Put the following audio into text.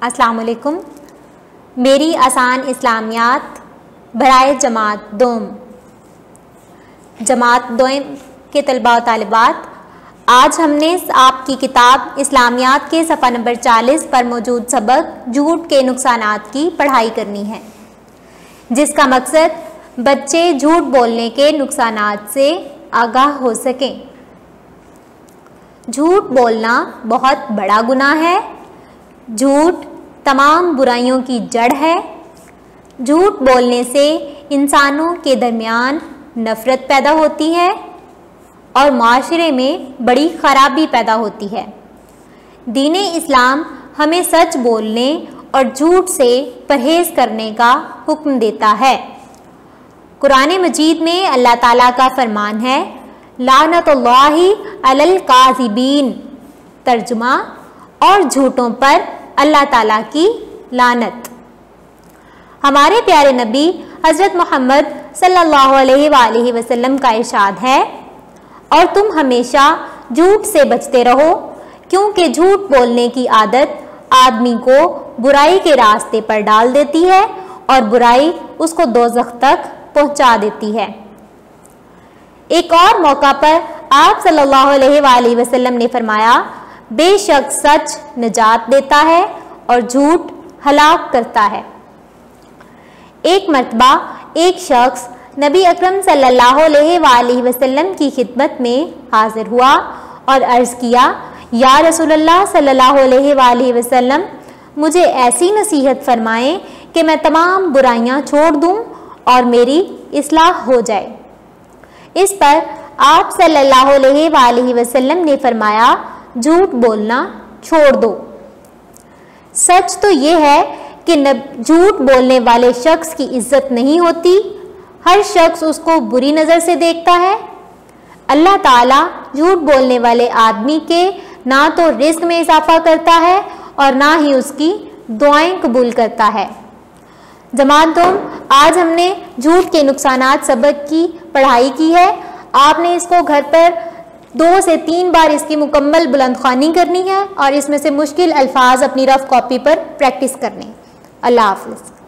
अस्सलाम वालेकुम। मेरी आसान इस्लामियात बराए जमात दोम के तलबा व तालिबात, आज हमने आपकी किताब इस्लामियात के सफ़ा नंबर 40 पर मौजूद सबक झूठ के नुकसानात की पढ़ाई करनी है, जिसका मकसद बच्चे झूठ बोलने के नुकसानात से आगाह हो सकें। झूठ बोलना बहुत बड़ा गुनाह है। झूठ तमाम बुराइयों की जड़ है। झूठ बोलने से इंसानों के दरमियान नफ़रत पैदा होती है और माशरे में बड़ी ख़राबी पैदा होती है। दीन इस्लाम हमें सच बोलने और झूठ से परहेज़ करने का हुक्म देता है। कुरान मजीद में अल्लाह ताला का फरमान है, लानतुल्लाहि अलल काज़िबीन, तर्जुमा, और झूठों पर अल्लाह ताला की लानत। हमारे प्यारे नबी हज़रत मोहम्मद सल्लल्लाहु अलैहि वसल्लम का इरशाद है, और तुम हमेशा झूठ से बचते रहो, क्योंकि झूठ बोलने की आदत आदमी को बुराई के रास्ते पर डाल देती है और बुराई उसको दोज़ख तक पहुंचा देती है। एक और मौका पर आप सल्लल्लाहु अलैहि वसल्लम ने फरमाया, बेशक सच निजात देता है और झूठ हलाक करता है। एक मर्तबा एक शख्स नबी अकरम सल्लल्लाहु अलैहि वसल्लम की खिदमत में हाजिर हुआ और अर्ज़ किया, या रसूलल्लाह सल्लल्लाहु अलैहि वसल्लम, मुझे ऐसी नसीहत फरमाएं कि मैं तमाम बुराइयां छोड़ दूं और मेरी इस्लाह हो जाए। इस पर आप सल्लल्लाहु अलैहि वसल्लम ने फरमाया, झूठ बोलना छोड़ दो। सच तो ये है कि झूठ बोलने वाले शख्स की इज्जत नहीं होती, हर शख्स उसको बुरी नज़र से देखता है। अल्लाह ताला झूठ बोलने वाले आदमी के ना तो रिस्क में इजाफा करता है और ना ही उसकी दुआएं कबूल करता है। जमात दोम, आज हमने झूठ के नुकसानात सबक की पढ़ाई की है। आपने इसको घर पर 2 से 3 बार इसकी मुकम्मल बुलंदख्वानी करनी है और इसमें से मुश्किल अल्फाज अपनी रफ कॉपी पर प्रैक्टिस करनी। अल्लाह हाफ़िज़।